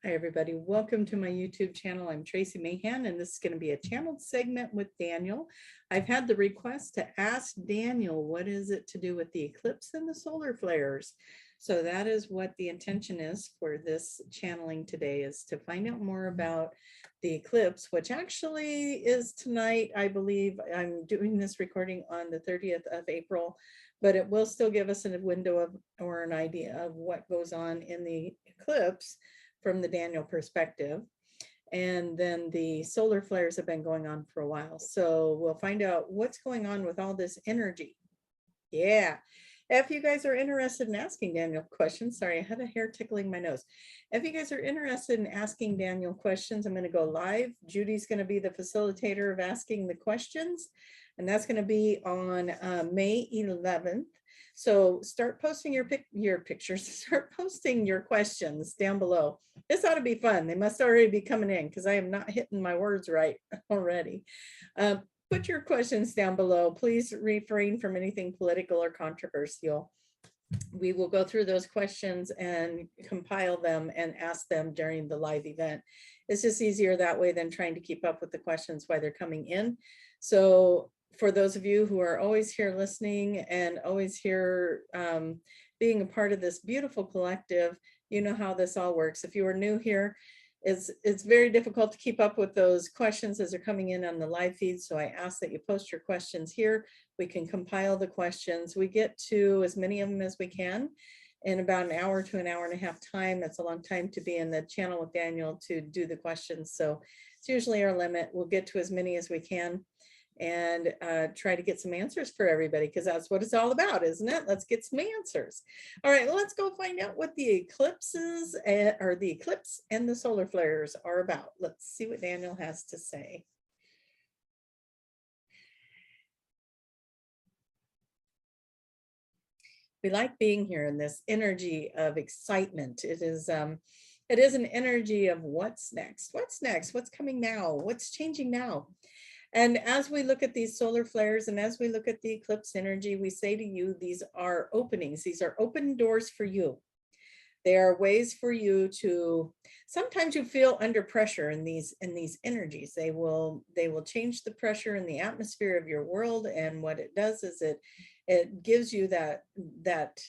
Hi, everybody. Welcome to my YouTube channel. I'm Tracie Mahan, and this is going to be a channeled segment with Daniel. I've had the request to ask Daniel, what is it to do with the eclipse and the solar flares? So that is what the intention is for this channeling today, is to find out more about the eclipse, which actually is tonight. I believe I'm doing this recording on the 30th of April, but it will still give us a window of or an idea of what goes on in the eclipse from the Daniel perspective. And then the solar flares have been going on for a while. So we'll find out what's going on with all this energy. Yeah. If you guys are interested in asking Daniel questions, sorry, I had a hair tickling my nose. If you guys are interested in asking Daniel questions, I'm going to go live. Judy's going to be the facilitator of asking the questions, and that's going to be on May 11th. So start posting your pictures, start posting your questions down below. This ought to be fun. They must already be coming in because I am not hitting my words right already. Put your questions down below. Please refrain from anything political or controversial. We will go through those questions and compile them and ask them during the live event. It's just easier that way than trying to keep up with the questions while they're coming in. So for those of you who are always here listening and always here being a part of this beautiful collective, you know how this all works. If you are new here, it's very difficult to keep up with those questions as they're coming in on the live feed. So I ask that you post your questions here. We can compile the questions. We get to as many of them as we can in about an hour to an hour and a half time. That's a long time to be in the channel with Daniel to do the questions. So it's usually our limit. We'll get to as many as we can and try to get some answers for everybody, because that's what it's all about, isn't it? Let's get some answers. All right, let's go find out what the eclipses or the eclipse and the solar flares are about. Let's see what Daniel has to say. We like being here in this energy of excitement. It is an energy of what's next, what's coming now, what's changing now. And as we look at these solar flares and as we look at the eclipse energy, we say to you, these are openings. These are open doors for you. They are ways for you to, sometimes you feel under pressure in these energies. They will change the pressure in the atmosphere of your world. And what it does is it gives you that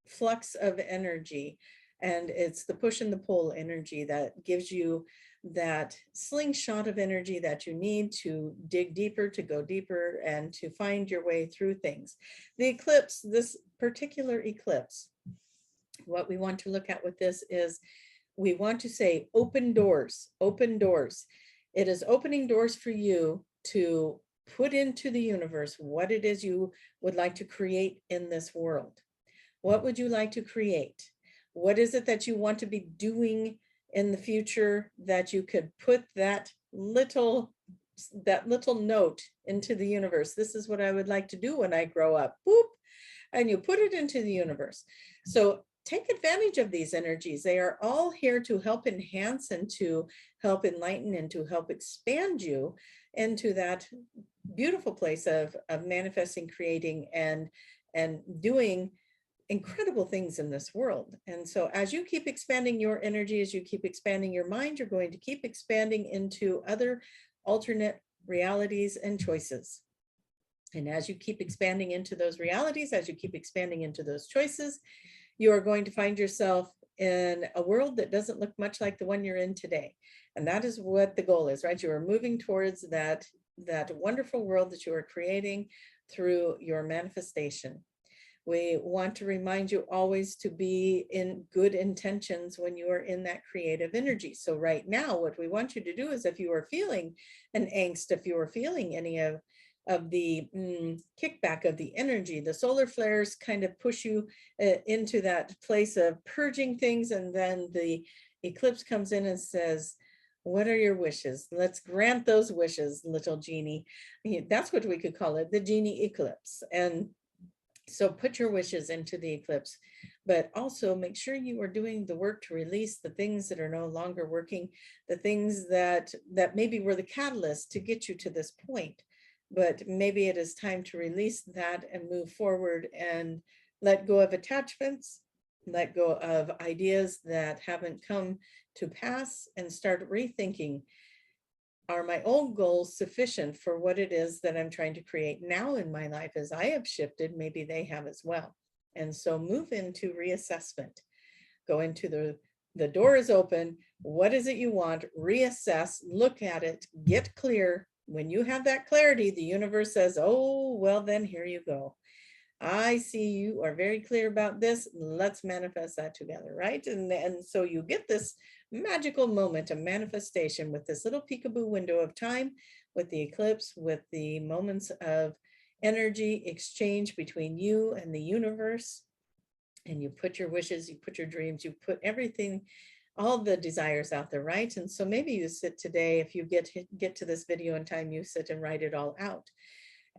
flux of energy. And it's the push and the pull energy that gives you that slingshot of energy that you need to dig deeper, to go deeper, and to find your way through things. The eclipse, this particular eclipse, what we want to look at with this is we want to say open doors, open doors. It is opening doors for you to put into the universe what it is you would like to create in this world. What would you like to create? What is it that you want to be doing in the future that you could put that little note into the universe? This is what I would like to do when I grow up. Boop. And you put it into the universe. So take advantage of these energies. They are all here to help enhance and to help enlighten and to help expand you into that beautiful place of manifesting, creating, and doing incredible things in this world. And so as you keep expanding your energy, as you keep expanding your mind, you're going to keep expanding into other alternate realities and choices. And as you keep expanding into those realities, as you keep expanding into those choices, you are going to find yourself in a world that doesn't look much like the one you're in today. And that is what the goal is, right? You are moving towards that wonderful world that you are creating through your manifestation. We want to remind you always to be in good intentions when you are in that creative energy. So right now, what we want you to do is, if you are feeling an angst, if you are feeling any of the kickback of the energy, the solar flares kind of push you into that place of purging things. And then the eclipse comes in and says, what are your wishes? Let's grant those wishes, little genie. That's what we could call it, the genie eclipse. And so put your wishes into the eclipse, but also make sure you are doing the work to release the things that are no longer working, the things that maybe were the catalyst to get you to this point. But maybe it is time to release that and move forward and let go of attachments, let go of ideas that haven't come to pass and start rethinking, are my old goals sufficient for what it is that I'm trying to create now in my life? As I have shifted, maybe they have as well. And so move into reassessment. Go into the door is open. What is it you want? Reassess, look at it, get clear. When you have that clarity, the universe says, oh, well, then here you go. I see you are very clear about this. Let's manifest that together, right? And so you get this magical moment of manifestation with this little peekaboo window of time, with the eclipse, with the moments of energy exchange between you and the universe. And you put your wishes, you put your dreams, you put everything, all the desires out there, right? And so maybe you sit today, if you get to this video in time, you sit and write it all out.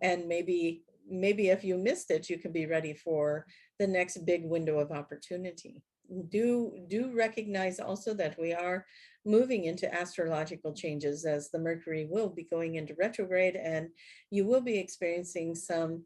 And maybe if you missed it, you can be ready for the next big window of opportunity. Do recognize also that we are moving into astrological changes, as the Mercury will be going into retrograde, and you will be experiencing some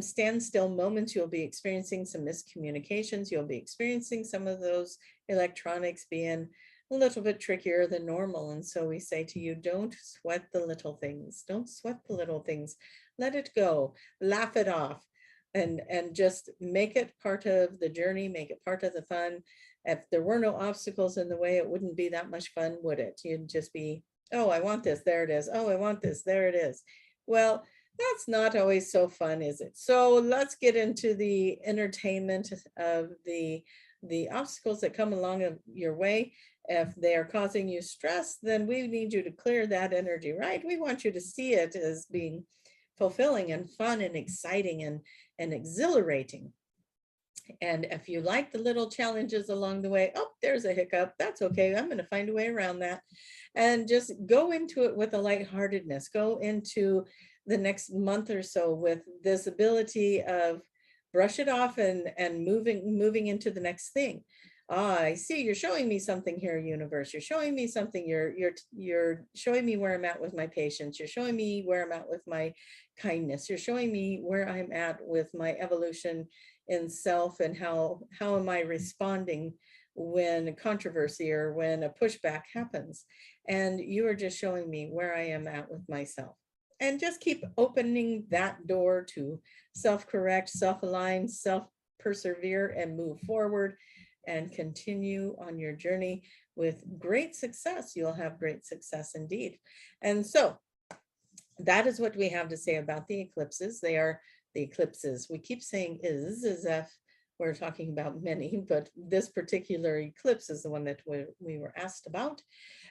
standstill moments. You'll be experiencing some miscommunications. You'll be experiencing some of those electronics being a little bit trickier than normal. And so we say to you, don't sweat the little things. Don't sweat the little things. Let it go, laugh it off, and just make it part of the journey, make it part of the fun. If there were no obstacles in the way, it wouldn't be that much fun, would it? You'd just be, oh, I want this, there it is. Oh, I want this, there it is. Well, that's not always so fun, is it? So let's get into the entertainment of the obstacles that come along your way. If they are causing you stress, then we need you to clear that energy, right? We want you to see it as being fulfilling and fun and exciting and exhilarating. And if you like the little challenges along the way, oh, there's a hiccup, that's okay, I'm going to find a way around that. And just go into it with a lightheartedness. Go into the next month or so with this ability of brush it off and moving into the next thing. I see you're showing me something here, universe. You're showing me something. You're showing me where I'm at with my patience. You're showing me where I'm at with my kindness. You're showing me where I'm at with my evolution in self, and how am I responding when controversy or when a pushback happens. And you are just showing me where I am at with myself. And just keep opening that door to self-correct, self-align, self-persevere, and move forward and continue on your journey with great success. You'll have great success indeed. And so that is what we have to say about the eclipses. They are the eclipses. We keep saying is as if we're talking about many, but this particular eclipse is the one that we were asked about.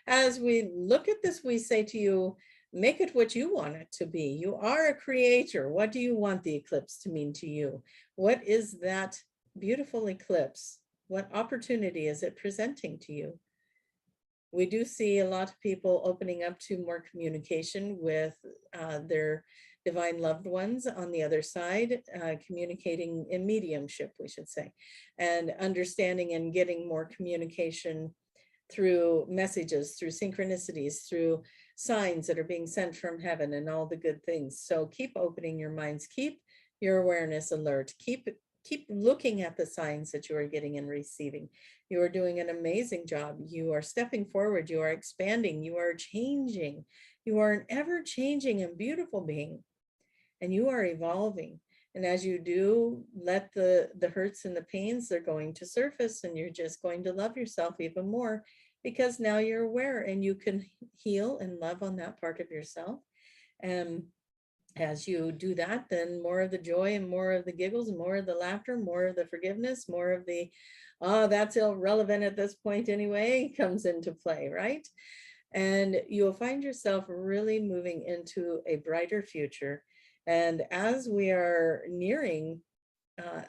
As we look at this, we say to you, make it what you want it to be. You are a creator. What do you want the eclipse to mean to you? What is that beautiful eclipse? What opportunity is it presenting to you? We do see a lot of people opening up to more communication with their divine loved ones on the other side, communicating in mediumship, we should say, and understanding and getting more communication through messages, through synchronicities, through signs that are being sent from heaven, and all the good things. So keep opening your minds, keep your awareness alert, keep looking at the signs that you are getting and receiving. You are doing an amazing job. You are stepping forward, you are expanding, you are changing. You are an ever-changing and beautiful being, and you are evolving. And as you do, let the hurts and the pains, they're going to surface, and you're just going to love yourself even more, because now you're aware and you can heal and love on that part of yourself. And as you do that, then more of the joy and more of the giggles, more of the laughter, more of the forgiveness, more of the, oh, that's irrelevant at this point anyway, comes into play, right? And you'll find yourself really moving into a brighter future. And as we are nearing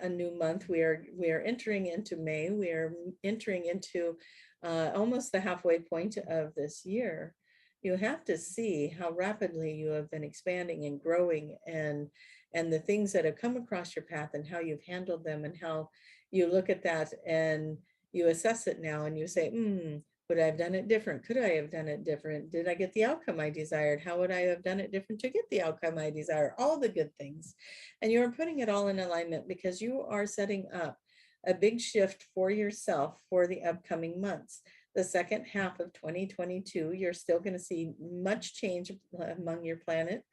a new month, we are entering into May. We are entering into almost the halfway point of this year. You have to see how rapidly you have been expanding and growing, and the things that have come across your path and how you've handled them, and how you look at that and you assess it now and you say, would I have done it different? Could I have done it different? Did I get the outcome I desired? How would I have done it different to get the outcome I desire? All the good things. And you're putting it all in alignment, because you are setting up a big shift for yourself for the upcoming months. the second half of 2022, you're still going to see much change among your planet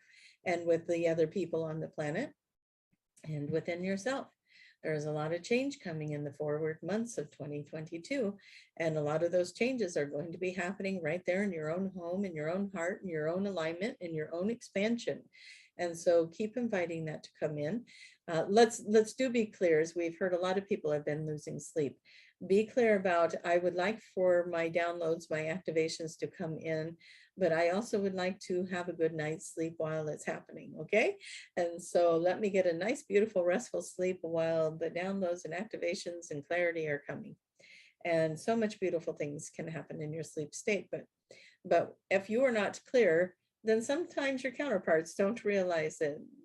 and with the other people on the planet and within yourself. There's a lot of change coming in the forward months of 2022. And a lot of those changes are going to be happening right there in your own home, in your own heart, in your own alignment, in your own expansion. And so keep inviting that to come in. Let's do be clear, as we've heard a lot of people have been losing sleep. Be clear about, I would like for my downloads, my activations to come in, but I also would like to have a good night's sleep while it's happening, okay? And so let me get a nice, beautiful, restful sleep while the downloads and activations and clarity are coming. And so much beautiful things can happen in your sleep state. But if you are not clear, then sometimes your counterparts don't realize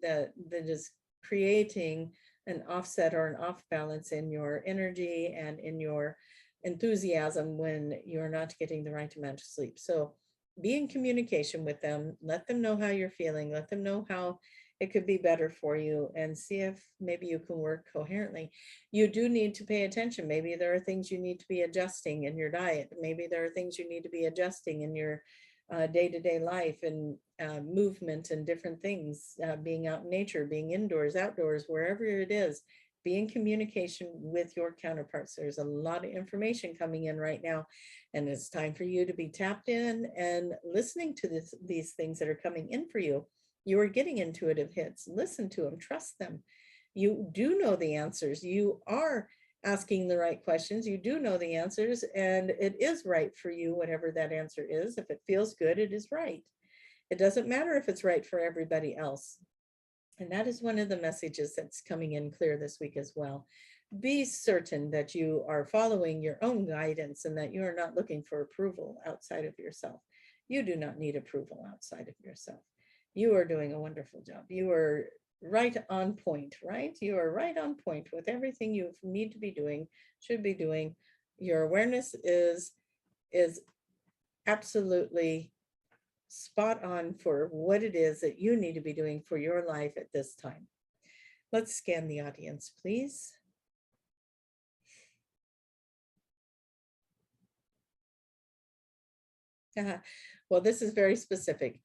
that is creating an offset or an off balance in your energy and in your enthusiasm when you're not getting the right amount of sleep. So be in communication with them, let them know how you're feeling, let them know how it could be better for you, and see if maybe you can work coherently. You do need to pay attention. Maybe there are things you need to be adjusting in your diet. Maybe there are things you need to be adjusting in your day-to-day life and movement and different things, being out in nature, being indoors, outdoors, wherever it is. Be in communication with your counterparts. There's a lot of information coming in right now, and it's time for you to be tapped in and listening to these things that are coming in for you. You are getting intuitive hits. Listen to them, trust them. You do know the answers. You are asking the right questions. You do know the answers, and it is right for you, whatever that answer is. If it feels good, it is right. It doesn't matter if it's right for everybody else. And that is one of the messages that's coming in clear this week as well. Be certain that you are following your own guidance and that you are not looking for approval outside of yourself. You do not need approval outside of yourself. You are doing a wonderful job. You are right on point, right? You are right on point with everything you need to be doing, should be doing. Your awareness is absolutely spot on for what it is that you need to be doing for your life at this time. Let's scan the audience, please. Well, this is very specific.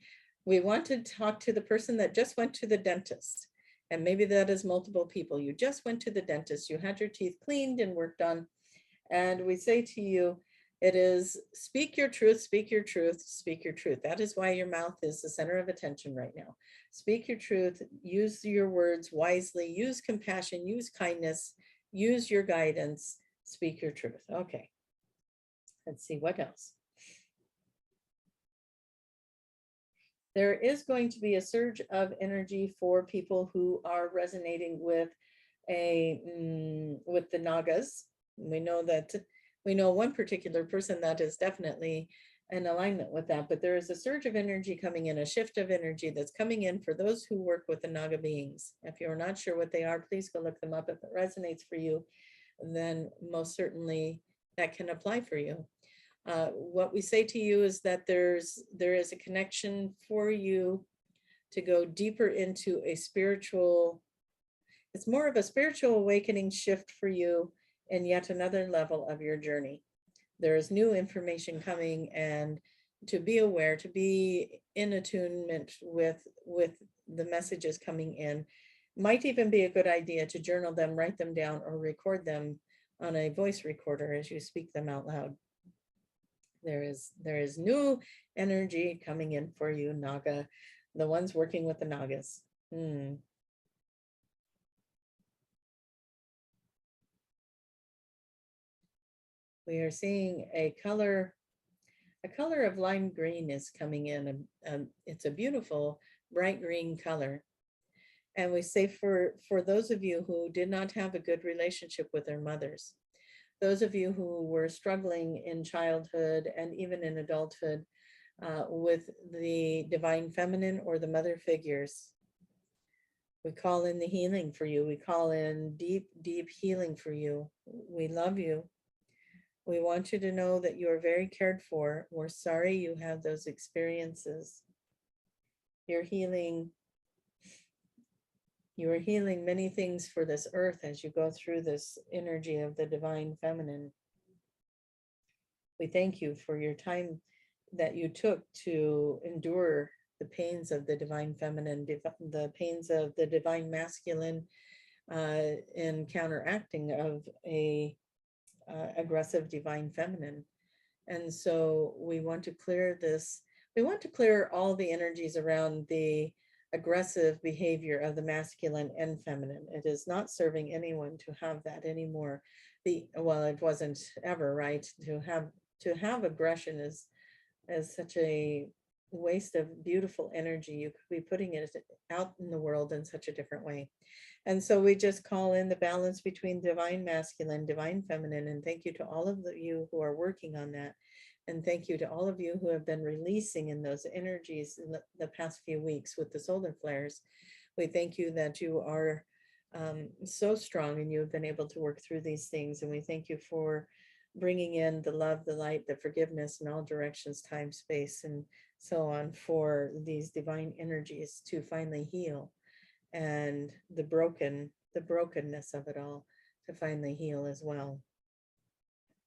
We want to talk to the person that just went to the dentist. And maybe that is multiple people. You just went to the dentist, you had your teeth cleaned and worked on. And we say to you, it is speak your truth, speak your truth, speak your truth. That is why your mouth is the center of attention right now. Speak your truth, use your words wisely, use compassion, use kindness, use your guidance, speak your truth. Okay, let's see what else. There is going to be a surge of energy for people who are resonating with with the Nagas. We know one particular person that is definitely in alignment with that, but there is a surge of energy coming in, a shift of energy that's coming in for those who work with the Naga beings. If you're not sure what they are, please go look them up. If it resonates for you, then most certainly that can apply for you. What we say to you is that there is a connection for you to go deeper into a spiritual, it's more of a spiritual awakening shift for you and yet another level of your journey. There is new information coming, and to be aware, to be in attunement with the messages coming in. Might even be a good idea to journal them, write them down, or record them on a voice recorder as you speak them out loud. There is new energy coming in for you, Naga, the ones working with the Nagas. We are seeing a color of lime green is coming in. It's a beautiful bright green color. And we say for those of you who did not have a good relationship with their mothers, those of you who were struggling in childhood and even in adulthood with the divine feminine or the mother figures, we call in the healing for you. We call in deep, deep healing for you. We love you. We want you to know that you are very cared for. We're sorry you had those experiences. You're healing many things for this earth as you go through this energy of the divine feminine. We thank you for your time that you took to endure the pains of the divine feminine, the pains of the divine masculine, in counteracting of a aggressive divine feminine. And so we want to clear this. We want to clear all the energies around the aggressive behavior of the masculine and feminine. It is not serving anyone to have that anymore. Well, it wasn't ever, right? To have aggression is such a waste of beautiful energy. You could be putting it out in the world in such a different way. And so we just call in the balance between divine masculine, divine feminine, and thank you to all of you who are working on that. And thank you to all of you who have been releasing in those energies in the past few weeks with the solar flares. We thank you that you are so strong and you have been able to work through these things. And we thank you for bringing in the love, the light, the forgiveness in all directions, time, space, and so on for these divine energies to finally heal, and the brokenness of it all to finally heal as well.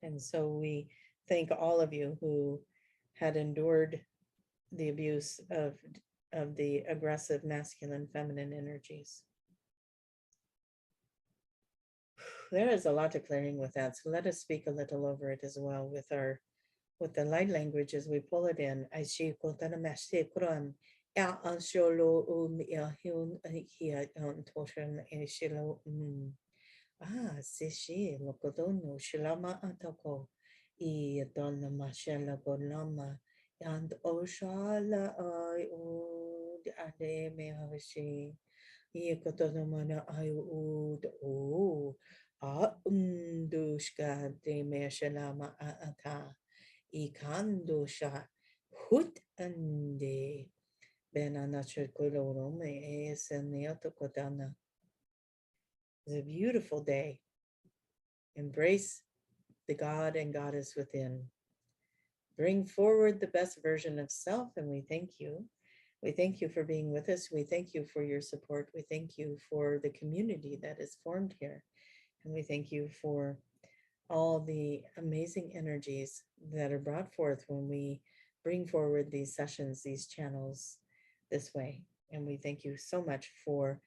And so we thank all of you who had endured the abuse of the aggressive masculine feminine energies. There is a lot of clearing with that, so let us speak a little over it as well with the light language as we pull it in. Sishi lokodono shilama atako I donna mashela bonama and oshala I ud ade me hashi I kotono mana I ud o dushka de me shalama ata I kandosha hut ande benana chukolo me es neoto kodana. It's a beautiful day. Embrace the God and Goddess within. Bring forward the best version of self, and we thank you. We thank you for being with us. We thank you for your support. We thank you for the community that is formed here. And we thank you for all the amazing energies that are brought forth when we bring forward these sessions, these channels this way. And we thank you so much for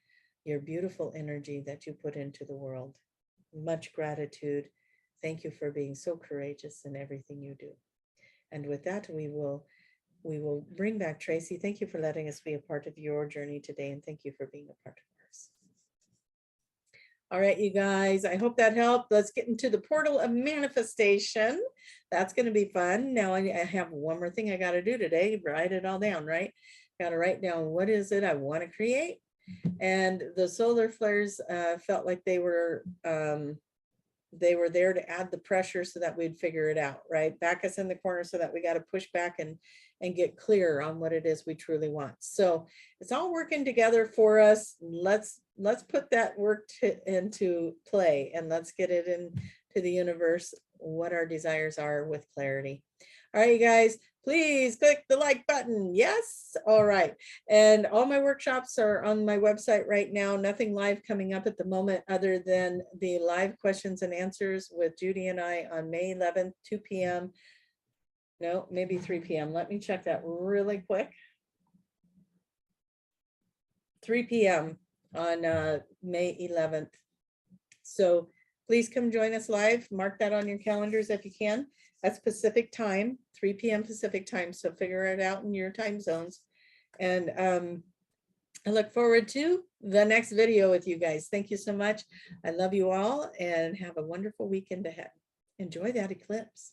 your beautiful energy that you put into the world. Much gratitude. Thank you for being so courageous in everything you do. And with that, we will bring back Tracie. Thank you for letting us be a part of your journey today, and thank you for being a part of ours. All right, you guys, I hope that helped. Let's get into the portal of manifestation. That's going to be fun. Now I have one more thing I got to do today. Write it all down, right? Got to write down what is it I want to create. And the solar flares felt like they were there to add the pressure so that we'd figure it out, right? Back us in the corner so that we got to push back and get clear on what it is we truly want. So it's all working together for us. Let's put that work into play, and let's get it into the universe, what our desires are with clarity. All right, you guys, please click the like button. Yes. All right. And all my workshops are on my website right now. Nothing live coming up at the moment other than the live questions and answers with Judy and I on May 11th, 2 p.m. No, maybe 3 p.m. Let me check that really quick. 3 p.m. on May 11th. So please come join us live. Mark that on your calendars if you can. That's Pacific time, 3 p.m. Pacific time. So figure it out in your time zones. And I look forward to the next video with you guys. Thank you so much. I love you all and have a wonderful weekend ahead. Enjoy that eclipse.